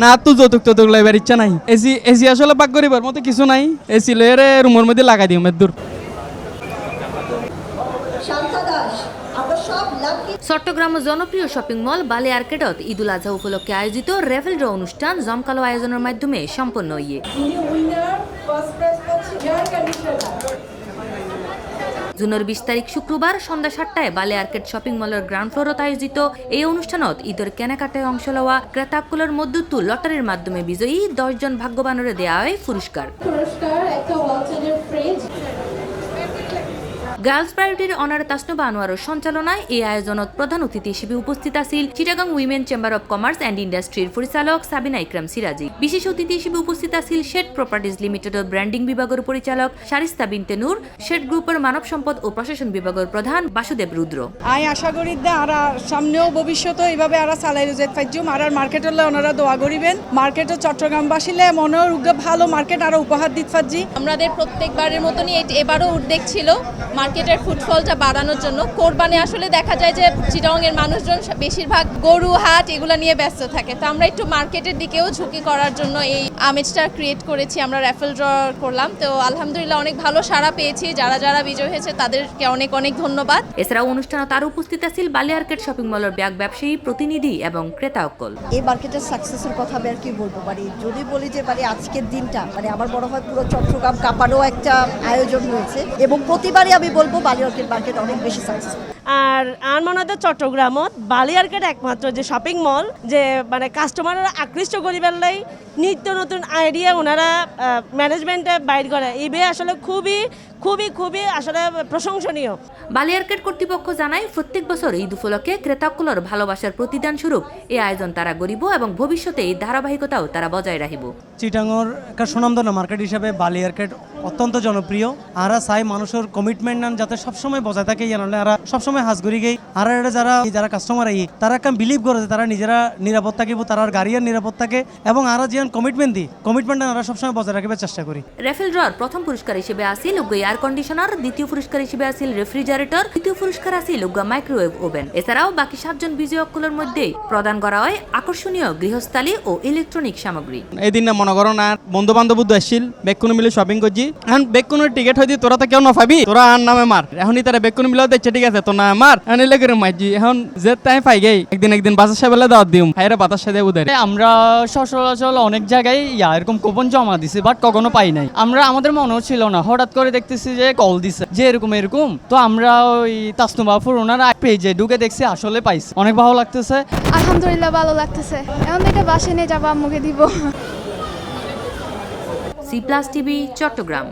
না তো যৌতুক লাইবার ইচ্ছা নাই। এসি আসলে বাক করিবার মতো কিছু নাই। এসি লয়ে রুমের মধ্যে লাগাই দিও মেদুর। চট্টগ্রামের জনপ্রিয় শপিং মল বালি আর্কেডত ঈদুল আজহা উপলক্ষে আয়োজিত রেফেল ড্র অনুষ্ঠান জমকালো আয়োজনের মাধ্যমে সম্পন্ন হয়ে জুনের 20 তারিখ শুক্রবার সন্ধ্যা 7টায় বালি আর্কেড শপিং মলের গ্রাউন্ড ফ্লোরত আয়োজিত এই অনুষ্ঠানত ঈদের কেনাকাটায় অংশ লওয়া ক্রেতাকুলের মধ্যে লটারির মাধ্যমে বিজয়ী 10 জন ভাগ্যবানরে দেওয়া হয় পুরস্কার। গার্লস প্রায়োরিটির অনারে তাসনুবা আনোয়ারের সঞ্চালনায় এই আয়োজনত প্রধান অতিথি হিসেবে উপস্থিত আছেন Chittagong women chamber of commerce and ইন্ডাস্ট্রির পরিচালক সাবিনা ইকরাম সিরাজি। বিশেষ অতিথি হিসেবে উপস্থিত আছেন শেড প্রপার্টিজ লিমিটেডের ব্র্যান্ডিং বিভাগের পরিচালক শারিস্তা বিনতে নূর, শেড গ্রুপের মানব সম্পদ ও প্রশাসন বিভাগের প্রধান বাসুদেব রুদ্র। আমি আশা করি আর সামনেও ভবিষ্যতে এইভাবে আর চালাই যেতে পারছুম আর মার্কেটলে ওনারা দোয়া করিবেন। মার্কেটে চট্টগ্রামবাসীলে মনের ভালো মার্কেট আরো উপহার দিতে পারছি। আমাদের প্রত্যেকবারের মতনই এবারও উদ্যোগ ছিল মার্কেটের ফুটফলটা বাড়ানোর জন্য। কোরবানি আসলে দেখা যায় যে চিটাগংয়ের মানুষজন বেশিরভাগ গরু হাট এগুলো নিয়ে ব্যস্ত থাকে, তো আমরা একটু মার্কেটের দিকেও ঝুঁকি করার জন্য এই আমেজটা ক্রিয়েট করেছি। আমরা র্যাফেল ড্র করলাম, তো আলহামদুলিল্লাহ অনেক ভালো সাড়া পেয়েছি। যারা যারা বিজয় হয়েছে তাদেরকে অনেক অনেক ধন্যবাদ। এছাড়াও অনুষ্ঠানে তার উপস্থিত আছেন বালি আর্কেড শপিং মলের ব্যাগ ব্যবসায়ী প্রতিনিধি এবং ক্রেতা অকল। এই মার্কেটের সাকসেসের কথা আমি আর কি বলবো, যদি বলি যে আজকের দিনটা আমার মনে হয় পুরো চট্টগ্রাম কাপারও একটা আয়োজন হয়েছে এবং প্রতিবারই আমি বলবো বালি আর্কেড মার্কেট অনেক বেশি সাকসেসফুল। আর আমার মনে হয় চট্টগ্রামত বালি আর্কেড একমাত্র যে শপিং মল যে কাস্টমাররা আকৃষ্ট করিবার লাই নিত্য নতুন আইডিয়া ওনারা ম্যানেজমেন্টে বাইর করে, এই আসলে খুবই খুবই খুবই আসলে প্রশংসনীয়। বালি আর্কেড কর্তৃপক্ষ জানায় প্রত্যেক বছর ঈদ উপলক্ষে ক্রেতাকুলোর ভালোবাসার প্রতিদান স্বরূপ এই আয়োজন তারা গরিব এবং ভবিষ্যতে এই ধারাবাহিকতাও তারা বজায় রাখিব। চিটাগংয়ের একটা সুনামধন্য মার্কেট হিসাবে বালি আর্কেড অত্যন্ত জনপ্রিয়। আর চাই মানুষের কমিটমেন্ট নান যাতে সবসময় বজায় থাকে, জানালে আর সবসময় হাজগুড়ি গেই আর যারা কাস্টমার আই তারা একটা বিলিভ করে যে তারা নিজেরা নিরাপদ থাকিব, তারা গাড়ির নিরাপদ থাকে এবং আর যে কমিটমেন্ট দিই কমিটমেন্ট আমরা সবসময় বজায় রাখবার চেষ্টা করি। রেফেল ড্রর প্রথম পুরস্কার হিসেবে আছে লুগ্গা এয়ার কন্ডিশনার, দ্বিতীয় পুরস্কার হিসেবে আছে রেফ্রিজারেটর, তৃতীয় পুরস্কার আছে লুগ্গা মাইক্রোওয়েভ ওভেন। এছাড়াও বাকি 7 জন বিজয়কুলের মধ্যে প্রদান করা হয় আকর্ষণীয় গৃহস্থালী ও ইলেকট্রনিক সামগ্রী। এই দিন না মনে করো না বন্ধু বান্ধব আসছিল বেকুনো মিলে শপিং করছি, এখন বেকুনোর টিকিট হয়ে তোরা তো কেউ না পাবি, তোরা আর নামে মার। এখনই তারা বেকুনো মিলেও দেখছে ঠিক আছে তো না মার এনে করে মারছি। এখন যে তাই পাই গেই একদিন বাতাস সাহেবেলা দাওয়াত দিম হাইরা বাতাস সাহেব উদারে। আমরা সচরাচর অনেক জায়গায় এরকম কুপন জমা দিছি বাট কখনো পাই নাই। আমাদের মনেও ছিল না, হঠাৎ করে দেখতেছি যে কল দিছে যে এরকম, তো আমরা ওই তাসনুবাফুর ওনার পেজে ঢুকে দেখছি আসলে পাইছি, অনেক ভালো লাগতেছে। আলহামদুলিল্লাহ ভালো লাগতেছে, এখন থেকে বাসে নিয়ে যাবো আম্মুকে দিব। C+ TV Chittagong.